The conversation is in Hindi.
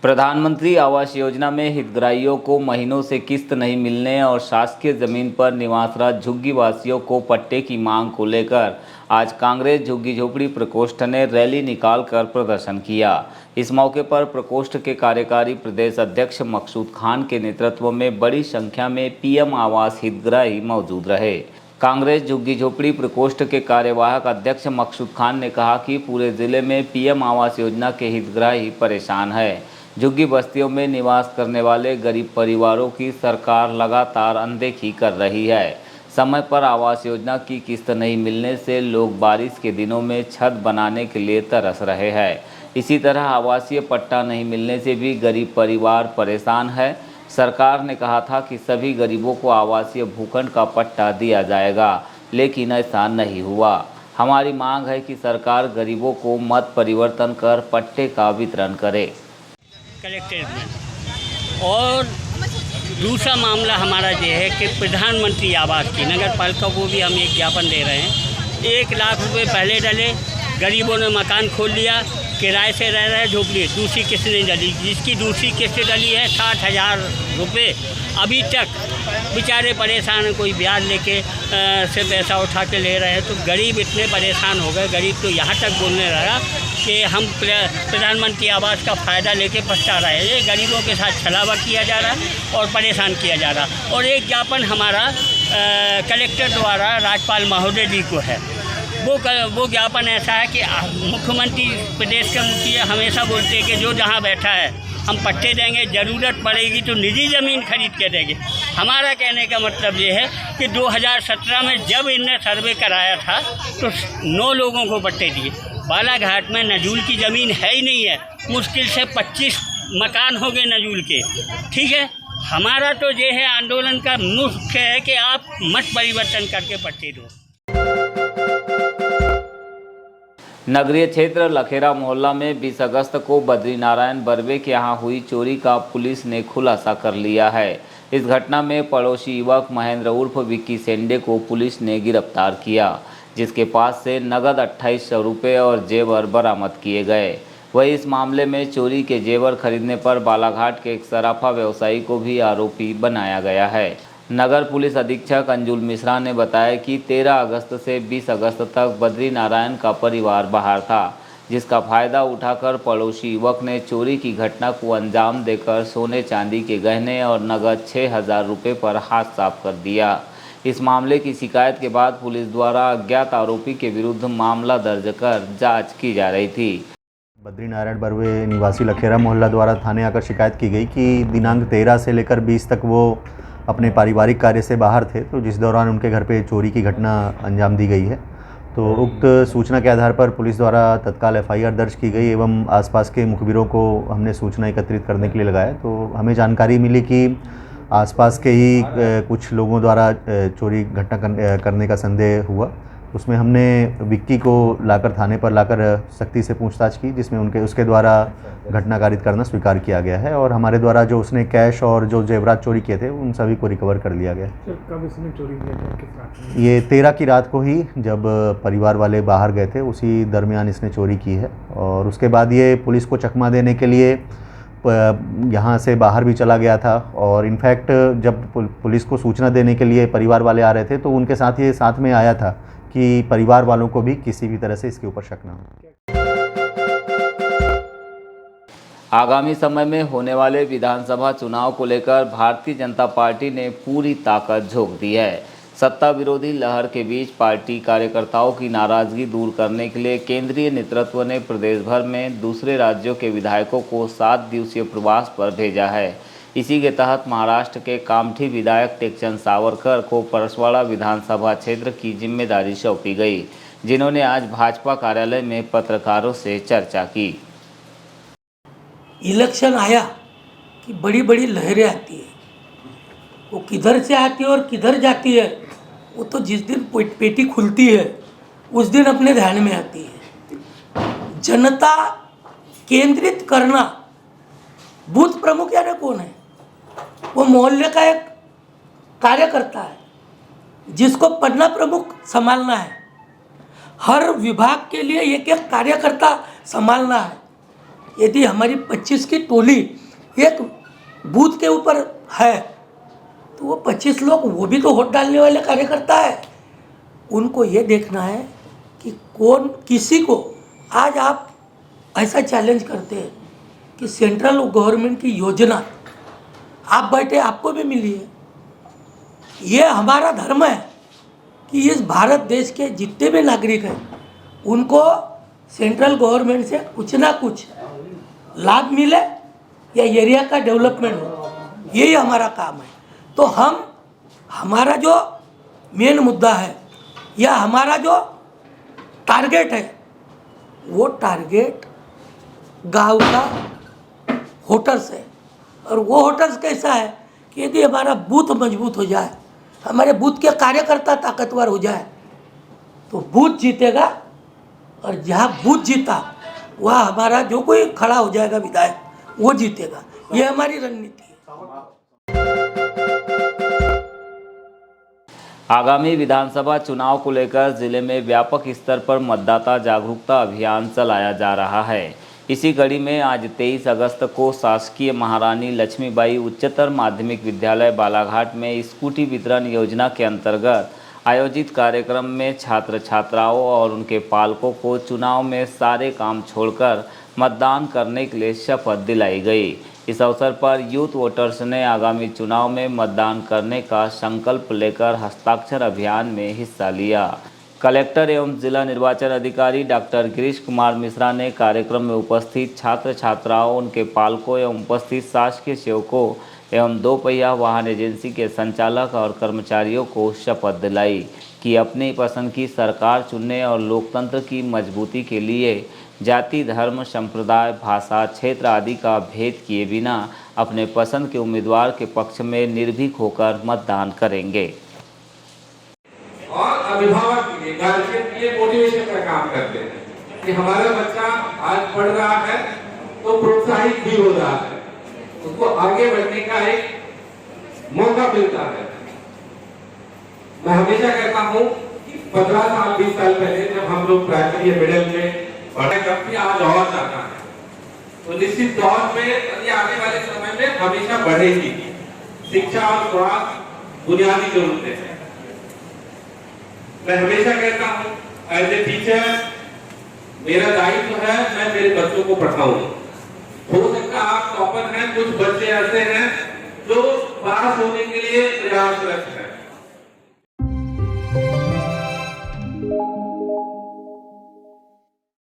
प्रधानमंत्री आवास योजना में हितग्राहियों को महीनों से किस्त नहीं मिलने और शासकीय जमीन पर निवासरत झुग्गी वासियों को पट्टे की मांग को लेकर आज कांग्रेस झुग्गी झोपड़ी प्रकोष्ठ ने रैली निकालकर प्रदर्शन किया। इस मौके पर प्रकोष्ठ के कार्यकारी प्रदेश अध्यक्ष मकसूद खान के नेतृत्व में बड़ी संख्या में पीएम आवास हितग्राही मौजूद रहे। कांग्रेस झुग्गी झोपड़ी प्रकोष्ठ के कार्यवाहक अध्यक्ष मकसूद खान ने कहा कि पूरे जिले में पीएम आवास योजना के हितग्राही परेशान है। झुग्गी बस्तियों में निवास करने वाले गरीब परिवारों की सरकार लगातार अनदेखी कर रही है। समय पर आवास योजना की किस्त नहीं मिलने से लोग बारिश के दिनों में छत बनाने के लिए तरस रहे हैं। इसी तरह आवासीय पट्टा नहीं मिलने से भी गरीब परिवार परेशान है। सरकार ने कहा था कि सभी गरीबों को आवासीय भूखंड का पट्टा दिया जाएगा, लेकिन ऐसा नहीं हुआ। हमारी मांग है कि सरकार गरीबों को मत परिवर्तन कर पट्टे का वितरण करे। कलेक्ट्रेट में। और दूसरा मामला हमारा ये है कि प्रधानमंत्री आवास की नगर पालिका को भी हम एक ज्ञापन दे रहे हैं। 1 लाख रुपए पहले डले, गरीबों ने मकान खोल लिया, किराए से रह रहे झोपड़ी। दूसरी किस्त नहीं डली, जिसकी दूसरी किस्त डली है 60,000 रुपये, अभी तक बेचारे परेशान हैं। कोई ब्याज लेके से पैसा उठा के ले रहे हैं, तो गरीब इतने परेशान हो गए। गरीब तो यहाँ तक बोलने लगा कि हम प्रधानमंत्री आवास का फ़ायदा लेके पछता रहे हैं। ये गरीबों के साथ छलावा किया जा रहा है और परेशान किया जा रहा है। और एक ज्ञापन हमारा कलेक्टर द्वारा राज्यपाल महोदय जी को है। वो ज्ञापन ऐसा है कि मुख्यमंत्री प्रदेश के मुखिया हमेशा बोलते हैं कि जो जहाँ बैठा है हम पट्टे देंगे, ज़रूरत पड़ेगी तो निजी ज़मीन खरीद के देंगे। हमारा कहने का मतलब ये है कि 2017 में जब इनने सर्वे कराया था तो 9 लोगों को पट्टे दिए। बालाघाट में नजूल की ज़मीन है ही नहीं है, मुश्किल से 25 मकान हो गए नजूल के। ठीक है, हमारा तो ये है आंदोलन का मुख्य है कि आप मत परिवर्तन करके पट्टे दो। नगरीय क्षेत्र लखेरा मोहल्ला में 20 अगस्त को बद्रीनारायण बर्वे के यहां हुई चोरी का पुलिस ने खुलासा कर लिया है। इस घटना में पड़ोसी युवक महेंद्र उर्फ विक्की सेंडे को पुलिस ने गिरफ्तार किया, जिसके पास से नगद 2800 रुपये और जेवर बरामद किए गए। वहीं इस मामले में चोरी के जेवर खरीदने पर बालाघाट के एक सराफा व्यवसायी को भी आरोपी बनाया गया है। नगर पुलिस अधीक्षक अंजुल मिश्रा ने बताया कि 13 अगस्त से 20 अगस्त तक बद्रीनारायण का परिवार बाहर था, जिसका फायदा उठाकर पड़ोसी युवक ने चोरी की घटना को अंजाम देकर सोने चांदी के गहने और नगद 6,000 रुपये पर हाथ साफ कर दिया। इस मामले की शिकायत के बाद पुलिस द्वारा अज्ञात आरोपी के विरुद्ध मामला दर्ज कर जाँच की जा रही थी। बद्रीनारायण बर्वे निवासी लखेरा मोहल्ला द्वारा थाने आकर शिकायत की गई कि दिनांक 13 से लेकर 20 तक वो अपने पारिवारिक कार्य से बाहर थे, तो जिस दौरान उनके घर पे चोरी की घटना अंजाम दी गई है। तो उक्त सूचना के आधार पर पुलिस द्वारा तत्काल एफआईआर दर्ज की गई एवं आसपास के मुखबिरों को हमने सूचना एकत्रित करने के लिए लगाया। तो हमें जानकारी मिली कि आसपास के ही कुछ लोगों द्वारा चोरी घटना करने का संदेह हुआ। उसमें हमने विक्की को लाकर थाने पर लाकर सख्ती से पूछताछ की, जिसमें उसके द्वारा घटना कारित करना स्वीकार किया गया है और हमारे द्वारा जो उसने कैश और जो जेवरात चोरी किए थे उन सभी को रिकवर कर लिया गया। कब इसने चोरी किया था, किस रात में? ये 13 की रात को ही, जब परिवार वाले बाहर गए थे, उसी दरमियान इसने चोरी की है। और उसके बाद ये पुलिस को चकमा देने के लिए यहाँ से बाहर भी चला गया था। और इनफैक्ट जब पुलिस को सूचना देने के लिए परिवार वाले आ रहे थे तो उनके साथ ये साथ में आया था कि परिवार वालों को भी किसी भी तरह से इसके ऊपर शक ना हो। आगामी समय में होने वाले विधानसभा चुनाव को लेकर भारतीय जनता पार्टी ने पूरी ताकत झोंक दी है। सत्ता विरोधी लहर के बीच पार्टी कार्यकर्ताओं की नाराजगी दूर करने के लिए केंद्रीय नेतृत्व ने प्रदेश भर में दूसरे राज्यों के विधायकों को 7 दिवसीय प्रवास पर भेजा है। इसी के तहत महाराष्ट्र के कामठी विधायक टेकचंद सावरकर को परसवाड़ा विधानसभा क्षेत्र की जिम्मेदारी सौंपी गई, जिन्होंने आज भाजपा कार्यालय में पत्रकारों से चर्चा की। इलेक्शन आया कि बड़ी बड़ी लहरें आती है, वो किधर से आती है और किधर जाती है वो तो जिस दिन पेटी खुलती है उस दिन अपने ध्यान में आती है। जनता केंद्रित करना, बूथ प्रमुख यानी कौन है? वो मोहल्ले का एक कार्यकर्ता है जिसको पन्ना प्रमुख संभालना है। हर विभाग के लिए एक एक कार्यकर्ता संभालना है। यदि हमारी 25 की टोली एक बूथ के ऊपर है तो वो 25 लोग वो भी तो वोट डालने वाले कार्यकर्ता है। उनको ये देखना है कि कौन किसी को आज आप ऐसा चैलेंज करते हैं कि सेंट्रल गवर्नमेंट की योजना आप बैठे आपको भी मिली है। ये हमारा धर्म है कि इस भारत देश के जितने भी नागरिक हैं उनको सेंट्रल गवर्नमेंट से कुछ ना कुछ लाभ मिले या एरिया का डेवलपमेंट हो, यही हमारा काम है। तो हमारा जो मेन मुद्दा है या हमारा जो टारगेट है वो टारगेट गांव का होटल्स है। और वो होटल्स कैसा है कि यदि हमारा बूथ मजबूत हो जाए, हमारे बूथ के कार्यकर्ता ताकतवर हो जाए तो बूथ जीतेगा। और जहाँ बूथ जीता वहाँ हमारा जो कोई खड़ा हो जाएगा विधायक वो जीतेगा। ये हमारी रणनीति है। आगामी विधानसभा चुनाव को लेकर जिले में व्यापक स्तर पर मतदाता जागरूकता अभियान चलाया जा रहा है। इसी कड़ी में आज 23 अगस्त को शासकीय महारानी लक्ष्मीबाई उच्चतर माध्यमिक विद्यालय बालाघाट में स्कूटी वितरण योजना के अंतर्गत आयोजित कार्यक्रम में छात्र छात्राओं और उनके पालकों को चुनाव में सारे काम छोड़कर मतदान करने के लिए शपथ दिलाई गई। इस अवसर पर यूथ वोटर्स ने आगामी चुनाव में मतदान करने का संकल्प लेकर हस्ताक्षर अभियान में हिस्सा लिया। कलेक्टर एवं जिला निर्वाचन अधिकारी डॉक्टर गिरीश कुमार मिश्रा ने कार्यक्रम में उपस्थित छात्र छात्राओं, उनके पालकों एवं उपस्थित शासकीय सेवकों एवं 2 पहिया वाहन एजेंसी के संचालक और कर्मचारियों को शपथ दिलाई कि अपनी पसंद की सरकार चुनने और लोकतंत्र की मजबूती के लिए जाति, धर्म, संप्रदाय, भाषा, क्षेत्र आदि का भेद किए बिना अपने पसंद के उम्मीदवार के पक्ष में निर्भीक होकर मतदान करेंगे। और अभिभावक के लिए, गार्जियन के लिए मोटिवेशन का काम करते हैं कि हमारा बच्चा आज पढ़ रहा है तो प्रोत्साहित भी हो रहा है, उसको आगे बढ़ने का एक मौका मिलता है। मैं हमेशा कहता हूँ 15 साल 20 साल पहले जब हम लोग प्राइमरी मिडिल में पढ़े, जब भी आज और जाता है तो निश्चित तौर पे आने वाले समय में हमेशा बढ़ेगी। शिक्षा और स्वास्थ्य बुनियादी जरूरतें हैं। मैं हमेशा कहता हूँ एज ए टीचर मेरा दायित्व है मैं मेरे बच्चों को पढ़ाऊं। हो सकता आप टॉपर हैं, कुछ बच्चे ऐसे हैं जो पास होने के लिए प्रयासरत हैं,